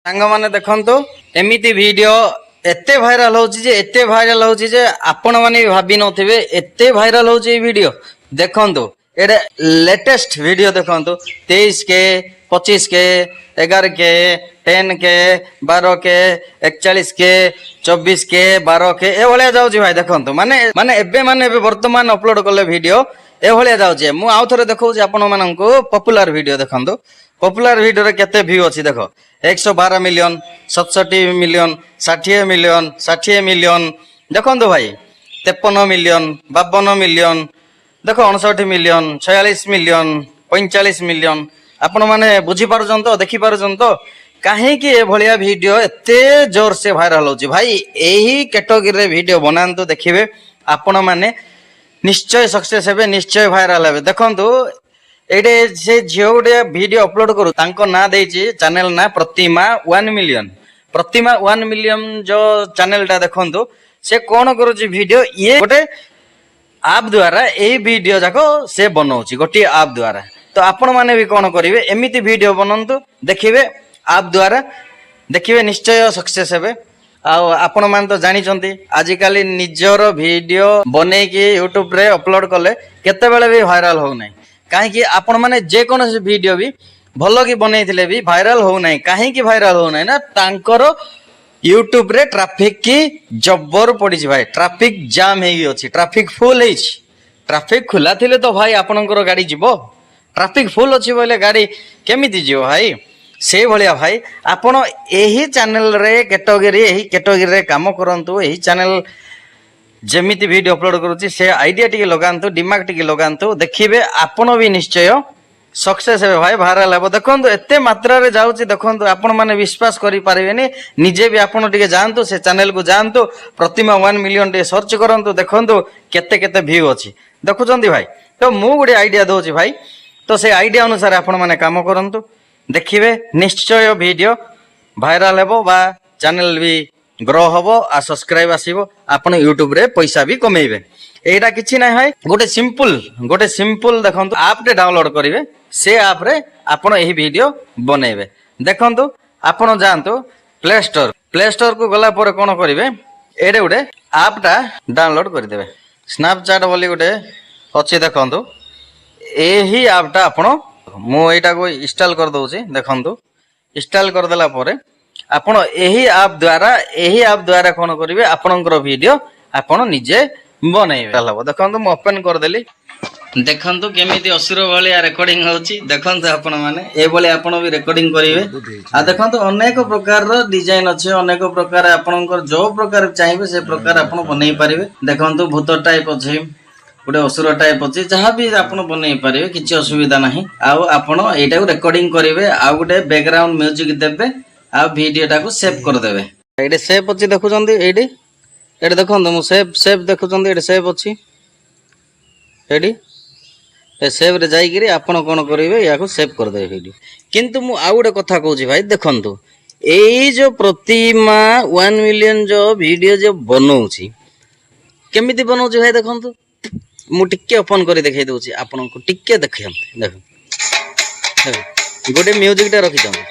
सांग माने देखंतु एमिति वीडियो एते भाइराल होची जे आपण माने भाबी नथिबे एते भाइराल होची ए वीडियो देखंतु एडे लेटेस्ट वीडियो देखंतु 23 के 25 के 11 के 10 के 12 के 41 के 24 के 12 के ए भलिया जाउची भाई देखंतु माने माने एबे वर्तमान अपलोड करले वीडियो ए भलिया जाउची मु आउ थरे देखौची आपण माननकु पॉपुलर वीडियो देखंतु पॉपुलर वीडियो रे केते व्यू अछि देखो 112 मिलियन 67 मिलियन 60 मिलियन 60 मिलियन देखो भाई 53 मिलियन 52 मिलियन देखो 59 मिलियन 46 मिलियन 45 मिलियन आपण माने बुझी पारुछन तो देखि पारुछन तो काहे कि ए भलिया वीडियो एते जोर से वायरल होची भाई एही कैटेगरी रे वीडियो बनांतु देखिबे आपण माने निश्चय सक्सेस हेबे निश्चय वायरल हेबे देखंतु एडे से झियो गोटे वीडियो अपलोड करू तांको ना देछि चैनल ना प्रतिमा 1 मिलियन जो चैनल टा देखंतु से कोन करूछि वीडियो ये गोटे आप द्वारा ए वीडियो जाको से बनौछि गोटे आप द्वारा तो आपण माने भी कोन करिवे एमिति वीडियो बनंतु देखिबे आप द्वारा देखिबे निश्चय सक्सेस हेबे आ आपण मान तो जानि चंती आज काली निजर वीडियो बनै कि YouTube रे अपलोड करले केते बेले भी वायरल हो नै काहे कि आपण माने जे कोनो वीडियो भी भलो कि बनैथिले भी वायरल हो नै काहे कि वायरल हो नै ना तांकर YouTube रे ट्रैफिक की जब्बर पड़ी भाई ट्रैफिक जाम हेगी अछि ट्रैफिक फुल हेछि ट्रैफिक खुला थिले तो भाई आपनकर गाड़ी जीवो ट्रैफिक फुल अछि बोले गाड़ी केमिति जीवो भाई से भलिया भाई आपण एही चैनल रे कैटेगरी रे काम करंतु एही चैनल जेमिति वीडियो अपलोड करूची से आइडिया टिके लगांतु दिमाग टिके लगांतु देखिबे आपण भी निश्चय सक्सेस हेबे भाई वायरल हेबो देखंतु एते मात्रा रे जाउची देखंतु आपण माने विश्वास करि पारिबेनी निजे भी आपण टिके जानतु से चैनल को जानतु प्रतिमा 1 मिलियन टे सर्च करंतु देखंतु केते केते व्यू अछि देखुचंदी भाई तो मु गुडे आइडिया दोची भाई तो से आइडिया अनुसार आपण माने काम करंतु देखिबे निश्चय वीडियो वायरल हेबो बा चैनल भी ग्रो हबो आ सब्सक्राइब आसीबो आपण YouTube रे पैसा भी कमेइबे एटा किछि नै है गोटे सिंपल देखंतु ऐप टे डाउनलोड करिवे से ऐप रे आपण एही वीडियो बनेइबे देखंतु आपण जानतु प्ले स्टोर को गला पर कोन करिवे एडे गोटे ऐप टा डाउनलोड करि देबे स्नैपचैट बोली गोटे अछि देखंतु एही ऐप टा आपण मु एटा को इंस्टॉल कर दउची देखंतु इंस्टॉल कर देला परे आपण एही ऐप द्वारा कोन करिवे आपनकर वीडियो आपण निजे बनेइबे चलबो देखंतु मु ओपन कर देली देखंतु केमिति असुर भलिया रेकॉर्डिंग होची देखंतु आपण माने ए भली आपण भी रेकॉर्डिंग करिवे आ देखंतु अनेक प्रकार रो डिजाइन अछि अनेक प्रकार आपनकर जो प्रकार चाहिबे से प्रकार आपण बनेइ पारिबे देखंतु भूत टाइप अछि गोटे असुर टाइप अछि जहां भी आपण बनेइ पारिबे किछि असुविधा नाही आ आपण एटा को रेकॉर्डिंग करिवे आ गोटे बैकग्राउंड म्यूजिक देबे आ वीडियो टा को सेव कर देबे एडे सेव अछि देखुचंदी एडी एडे देखंतु मु सेव देखुचंदी एडे सेव अछि एडी ए सेव रे जाई गिरी आपण कोन करिवे या को सेव कर देबे वीडियो किंतु मु आ गोटे कथा कहूची भाई देखंतु एई जो प्रतिमा 1 मिलियन जो वीडियो जो बनौची केमिति बनौची भाई देखंतु मु टिके ओपन करी देखाई दउची आपण को टिके देखियंत देखो गोटे म्यूजिक टा रखि छन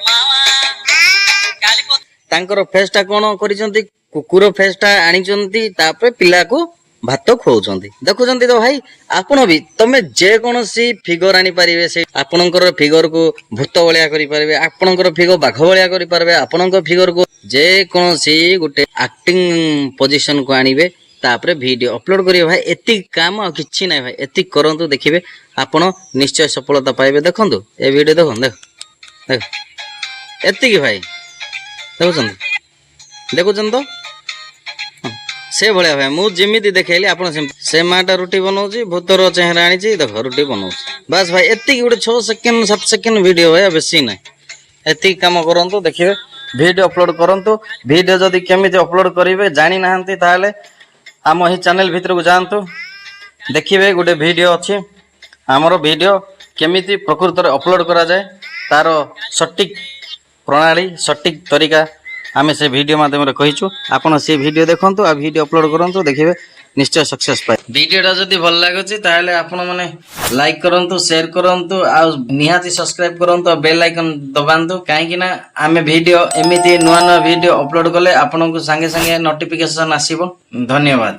तांकर फेस टा कोन करिसंती कुकुर फेस टा आनी चंती तापरे पिला को भात खोउचंती देखुचंती तो भाई आपण भी तमे जे कोनसी फिगर आनी पारिबे से आपणकर फिगर को भूत बलिया करि पारिबे आपणकर फिगर बाघ बलिया करि पारिबे आपणकर फिगर को जे कोनसी गुटे एक्टिंग पोजीशन को आनिबे तापरे वीडियो अपलोड करिवे भाई एति काम आ किछि नै भाई एति करंतु देखिबे आपण निश्चय सफलता पाइबे देखंतु ए वीडियो देखन देख एति की भाई देखुचंद तो से भलिया भाई मु जेमिति देखेली आपण से माटा रोटी बनौची भूतर चेहरा आनी देखो रोटी बनौची बस भाई एति गोटे 6 सेकंड 7 सेकंड वीडियो है बेसी नै एति काम करंतु देखिबे वीडियो अपलोड करंतु वीडियो जदी केमिति अपलोड करिवे जानि नाहंती ताले हम ही चैनल भीतर को जानतु देखिबे गोटे वीडियो अछि हमरो वीडियो केमिति प्रकृत रे अपलोड करा जाय तारो सटीक प्रणाली सटीक तरीका आमे से वीडियो माध्यम रे कहिछु आपण से वीडियो देखंतु आ वीडियो अपलोड करंतु देखिबे ନିଶ୍ଚୟ ସକ୍ସେସ୍ ପାଏ। ଭିଡ଼ିଓଟା ଯଦି ଭଲ ଲାଗୁଛି ତାହେଲେ ଆପଣମାନେ ଲାଇକ୍ କରନ୍ତୁ, ସେୟାର କରନ୍ତୁ, ଆଉ ନିହାତି ସବସ୍କ୍ରାଇବ କରନ୍ତୁ, ଆଉ ବେଲ୍ ଆଇକନ୍ ଦବାନ୍ତୁ। କାହିଁକି ନା ଆମେ ଭିଡ଼ିଓ ଏମିତି ନୂଆ ନୂଆ ଭିଡ଼ିଓ ଅପଲୋଡ କଲେ ଆପଣଙ୍କୁ ସାଙ୍ଗେ ସାଙ୍ଗେ ନୋଟିଫିକେସନ ଆସିବ। ଧନ୍ୟବାଦ।